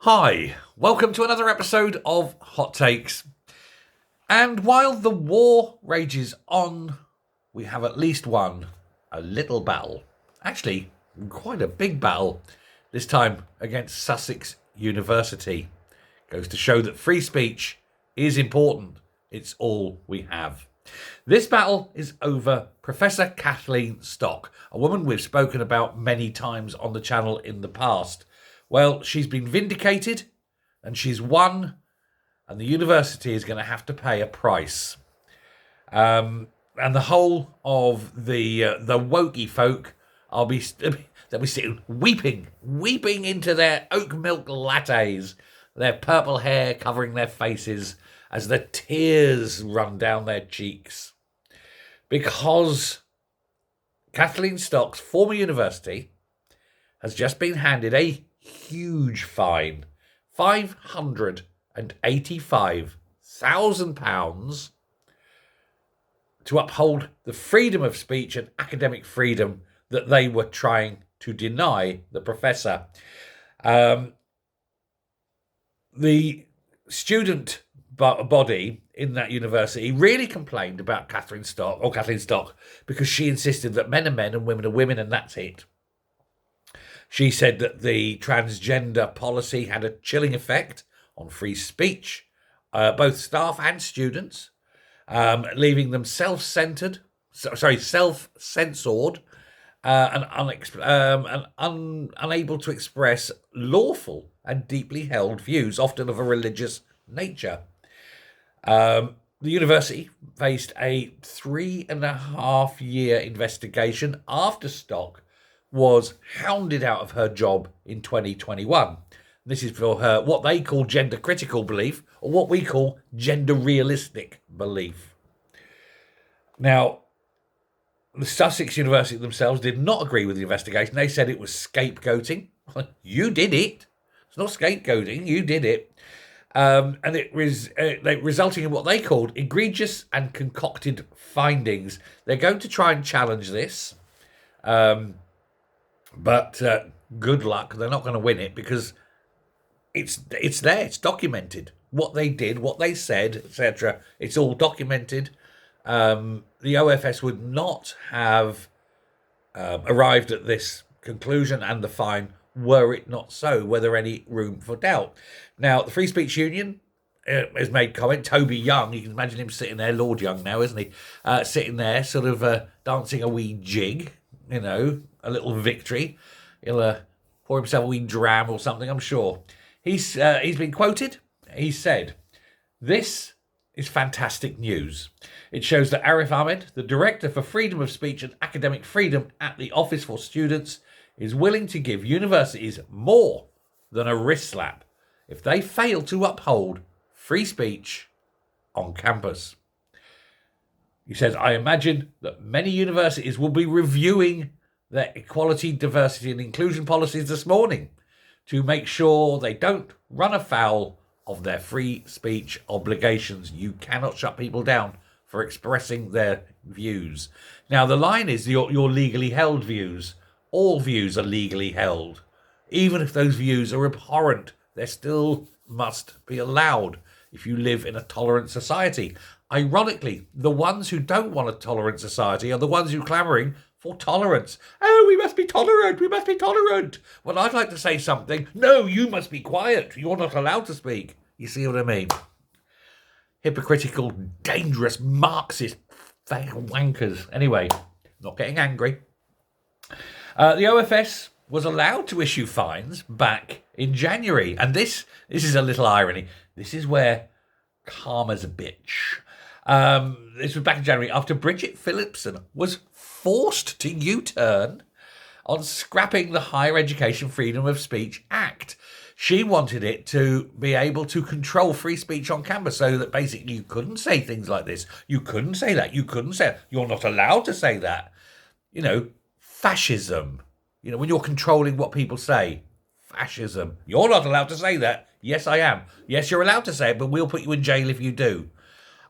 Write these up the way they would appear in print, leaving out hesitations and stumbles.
Hi, welcome to another episode of Hot Takes. And while the war rages on, we have at least won a little battle. Actually, quite a big battle, this time against Sussex University. Goes to show that free speech is important. It's all we have. This battle is over Professor Kathleen Stock, a woman we've spoken about many times on the channel in the past. Well, she's been vindicated and she's won, and the university is going to have to pay a price. And the whole of the wokey folk they'll be sitting weeping into their oat milk lattes, their purple hair covering their faces as the tears run down their cheeks. Because Kathleen Stock's former university has just been handed a huge fine, £585,000, to uphold the freedom of speech and academic freedom that they were trying to deny the professor. The student body in that university really complained about Kathleen Stock, because she insisted that men are men and women are women, and that's it. She said that the transgender policy had a chilling effect on free speech, both staff and students, leaving them self-censored, and unable to express lawful and deeply held views, often of a religious nature. The university faced a 3.5-year investigation after Stock was hounded out of her job in 2021. This is for her what they call gender critical belief, or what we call gender realistic belief. Now, the Sussex University themselves did not agree with the investigation. They said it was scapegoating. You did it. It's not scapegoating. You did it. And it was resulting in what they called egregious and concocted findings. They're going to try and challenge this. But good luck. They're not going to win it because it's there. It's documented. What they did, what they said, etc. It's all documented. The OFS would not have arrived at this conclusion and the fine were it not so. Were there any room for doubt? Now, the Free Speech Union has made comment. Toby Young, you can imagine him sitting there, Lord Young now, isn't he? Sitting there, sort of dancing a wee jig, a little victory. He'll pour himself a wee dram or something, I'm sure. He's been quoted. He said, "This is fantastic news. It shows that Arif Ahmed, the Director for Freedom of Speech and Academic Freedom at the Office for Students, is willing to give universities more than a wrist slap if they fail to uphold free speech on campus." He says, "I imagine that many universities will be reviewing their equality, diversity and inclusion policies this morning to make sure they don't run afoul of their free speech obligations. You cannot shut people down for expressing their views." Now, the line is your legally held views. All views are legally held. Even if those views are abhorrent, they still must be allowed if you live in a tolerant society. Ironically, the ones who don't want a tolerant society are the ones who are clamouring for tolerance. Oh, we must be tolerant, we must be tolerant. Well, I'd like to say something. No, you must be quiet. You're not allowed to speak. You see what I mean? Hypocritical, dangerous, Marxist wankers. Anyway, not getting angry. The OFS was allowed to issue fines back in January. And this is a little irony. This is where karma's a bitch. This was back in January after Bridget Phillipson was forced to U-turn on scrapping the Higher Education Freedom of Speech Act. She wanted it to be able to control free speech on campus so that basically you couldn't say things like this. You couldn't say that. You couldn't say it. You're not allowed to say that. Fascism. When you're controlling what people say. Fascism. You're not allowed to say that. Yes, I am. Yes, you're allowed to say it, but we'll put you in jail if you do.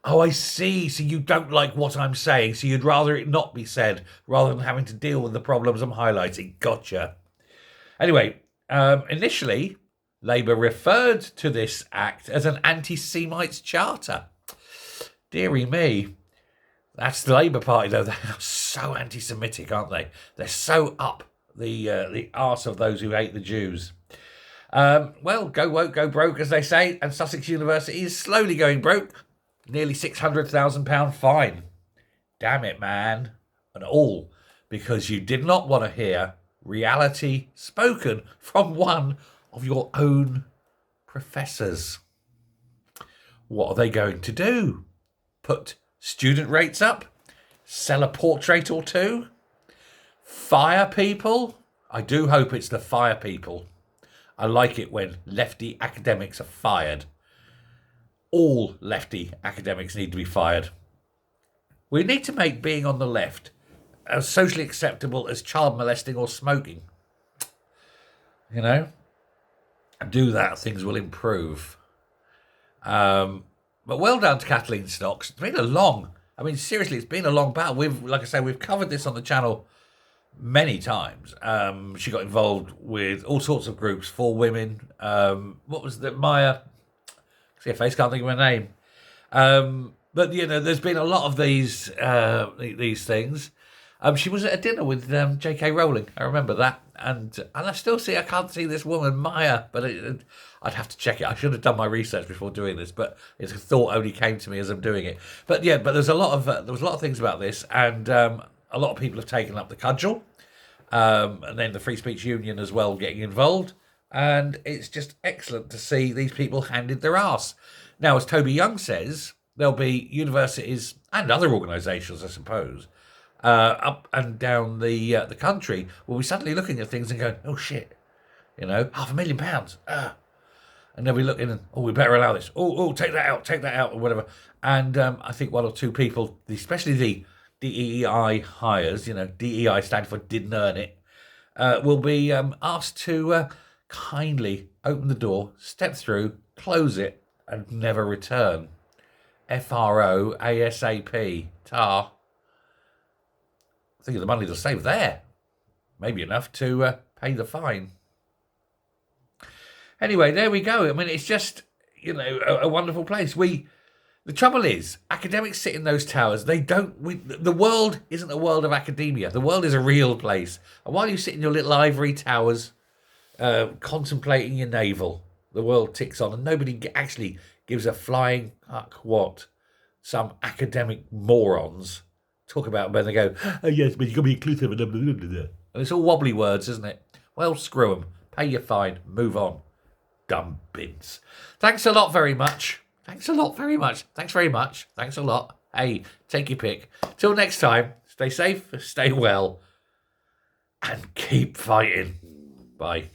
Oh, I see. So you don't like what I'm saying, so you'd rather it not be said rather than having to deal with the problems I'm highlighting. Gotcha. Anyway, initially, Labour referred to this act as an anti-Semites charter. Deary me. That's the Labour Party, though. They're so anti-Semitic, aren't they? They're so up the arse of those who hate the Jews. Well, go woke, go broke, as they say, and Sussex University is slowly going broke. Nearly £600,000 fine. Damn it, man. And all because you did not want to hear reality spoken from one of your own professors. What are they going to do? Put student rates up? Sell a portrait or two? Fire people? I do hope it's the fire people. I like it when lefty academics are fired. All lefty academics need to be fired. We need to make being on the left as socially acceptable as child molesting or smoking. You know? Do that, things will improve. But well done to Kathleen Stocks. It's been seriously, it's been a long battle. We've covered this on the channel many times. She got involved with all sorts of groups for women. What was that? Maya? See her face, can't think of her name. But there's been a lot of these things. She was at a dinner with J.K. Rowling. I remember that, and I can't see this woman Maya, but I'd have to check it. I should have done my research before doing this, but it's a thought only came to me as I'm doing it. But there's a lot of things about this, and a lot of people have taken up the cudgel, and then the Free Speech Union as well getting involved, and it's just excellent to see these people handed their arse. Now, as Toby Young says, there'll be universities and other organisations, I suppose, up and down the country will be suddenly looking at things and going, oh shit, £500,000. And they'll be looking and, we better allow this. Take that out, or whatever. And I think one or two people, especially the DEI hires, DEI standing for didn't earn it, will be asked to kindly open the door, step through, close it, and never return. FRO ASAP. Tar. Think of the money they'll save there. Maybe enough to pay the fine. Anyway, there we go. I mean, it's just, a wonderful place. The trouble is, academics sit in those towers. The world isn't a world of academia. The world is a real place. And while you sit in your little ivory towers, contemplating your navel, the world ticks on, and nobody actually gives a flying fuck what some academic morons talk about when they go, oh yes, but you've got to be inclusive. And it's all wobbly words, isn't it? Well, screw them. Pay your fine. Move on. Dumb bins. Thanks a lot very much. Thanks a lot. Hey, take your pick. Till next time, stay safe, stay well, and keep fighting. Bye.